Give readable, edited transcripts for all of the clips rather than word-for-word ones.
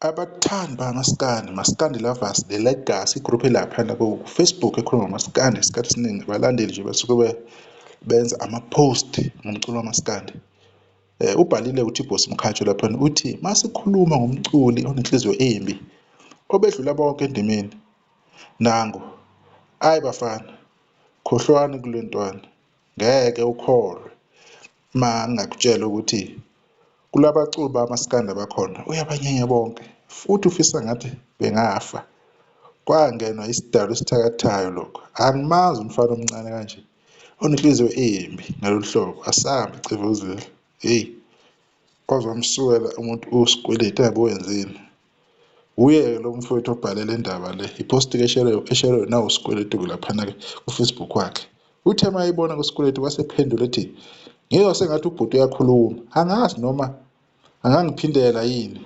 Abathandi bamaskandi lovers, the legacy group elaphana ku-Facebook ekhuluma ngamaskandi isikhathi esiningi abalandeli nje basuke benza ama-post ngomculo wamaskandi. Ubhalile uthi Bosi Mkhatshwa laphana uthi masikhuluma ngomculi onenhliziyo embi obedlula bonke endimeni, nangu ayi bafana khohlwani kule ntwana, ngeke ukholwe ma ngingakutshela ukuthi kulabaculi bamaskandi abakhona uyabanyenya bonke futhi ufisa ngathi bengafa. Kwangenwa isidalwa esithakathayo lokho, angimazi umfana omncane kanje onenhliziyo embi ngalolu hlobo, asambe Cevuzile. Hheyi, kwazwamsukela umuntu usikweleti angabe wenzeni. Uye-ke lo mfowethu obhale le ndaba le, iposti-ke eshelwe nawo usikweletu laphana-ke ku-Facebook wakhe. Uthe uma eyibona kusikweletu wasephendula ethi ngeke sengathi ubhuti uyakhuluma, angazi noma angangiphindela yini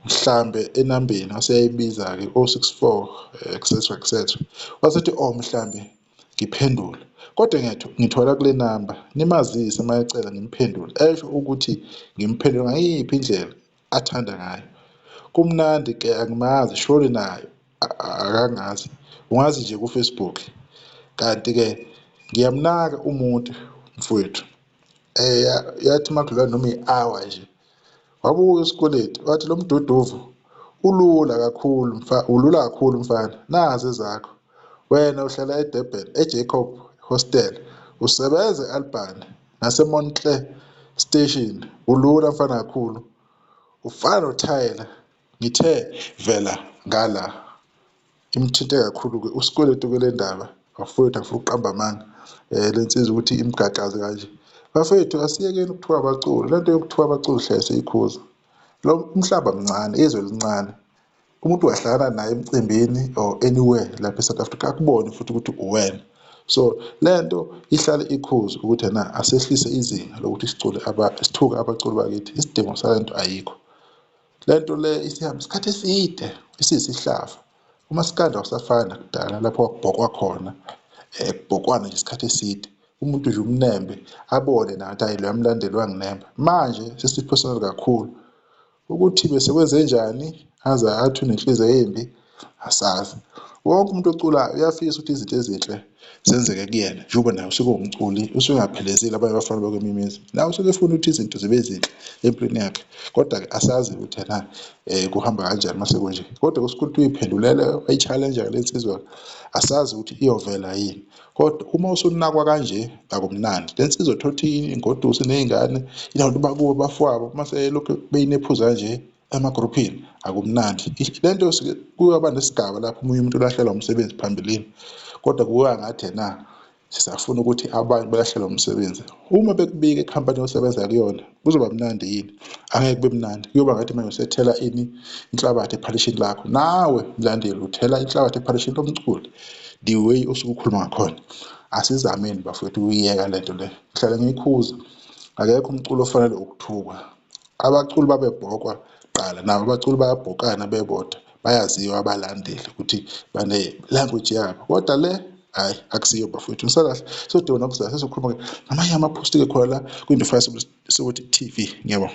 mhlambe enambeni waseyayibiza-ke 064 etc. Wasethi mhlambe ngiphendule kodwa ngithola kule namba nimazise uma ecela ngimphendule esho ukuthi ngimphendule ngayiphi indlela athanda ngayo. Kumnandi ke angimazi surely nayo akangazi, ungazi nje ku-Facebook. Kanti-ke ngiyamnaka umuntu mfowethu, yathi makudlula noma i-hour nje wabuya uSikweletu wathi lo mduduvu ulula kakhulu mfana, nazi ezakho wena uhlala eDurban eJacob Hostel, usebenza e-Albany naseMontclair Station, ulula mfana kakhulu, ufana noTyler. Ngithe vela ngala imthinte kakhulu-ke uSikweletu kule ndaba. Bafowethu angifuna ukuqamba amanga le nsizwa ukuthi imgaqaze kanje. Bafowethu asiyekeni ukuthuka abaculi, lento yokuthuka abaculi hlale seyikhuza. Lo umhlaba mncane, izwe lincane, umuntu wahlangana naye emcimbini or anywhere lapha eSouth Africa akubone futhi ukuthi uwena. So lento ihlale ikhuza ukuthi asehlise izinga lokuthi sithuke abaculi bakithi, isidingo salento ayikho. Lento le isihamba isikhathi eside isiyisihlava. Umaskandi awusafani nakudala lapho kwakubhokwa khona, kubhokwana nje isikhathi eside, umuntu nje umnembe abone nathi hayi loya mlandeli wanginemba. Manje sesi-personal kakhulu ukuthi bese kwenzenjani aze athi unenhliziyo embi asazi. Wonke umuntu oculayo uyafisa ukuthi izinto ezinhle zenzeke kuyena njengoba naye usuke uwumculi, usuke engaphelezile abanye abafana bakwemimizi, nawe usuke efuna ukuthi izinto zibe zinhle empilweni yakhe. Kodwa-ke asazi ukuthi kuhamba kanjani mase kunje. Kodwa uSikweletu uyiphendulele wayi-challenge-ke le nsizwa, asazi ukuthi iyovela yini. Kodwa uma usunakwa kanje akumnandi. Le nsizwa uthola ukuthi ingoduso ney'ngane inabantu bakubo bafowabo mase lokhu beyinephuza kanje emagruphini akumnandi. Lento kuyaba nesigaba lapho omunye umuntu ulahlekelwa umsebenzi phambilini, kodwa kuya ngathi sisafuna ukuthi abanye balahlekelwe umsebenzi. Uma bekubika ikhampani osebenza kuyona kuzoba mnandi yini? Angeke kube mnandi, kuyoba ngathi manje usethela inhlabathi ephalishini lakho. Nawe mlandeli uthela inhlabathi ephalishini lomculi, the way osuke ukhuluma ngakhona. Asizameni bafowethu ukuyiyeka lento le, ngihlale ngiyikhuza, akekho umculo ofanele ukuthukwa. Abaculi babebhokwa kuqala, nabo abaculi bayabhokana bebodwa, bayaziwa abalandeli ukuthi bane-language yabo, kodwa le hhayi akusiyo bafowethu. Ngisakahle sodinga nokuzayo sesokhuluma ngamanye amaphosti-ke khona la kwi-Indify Sokuthi TV. Ngiyabonga.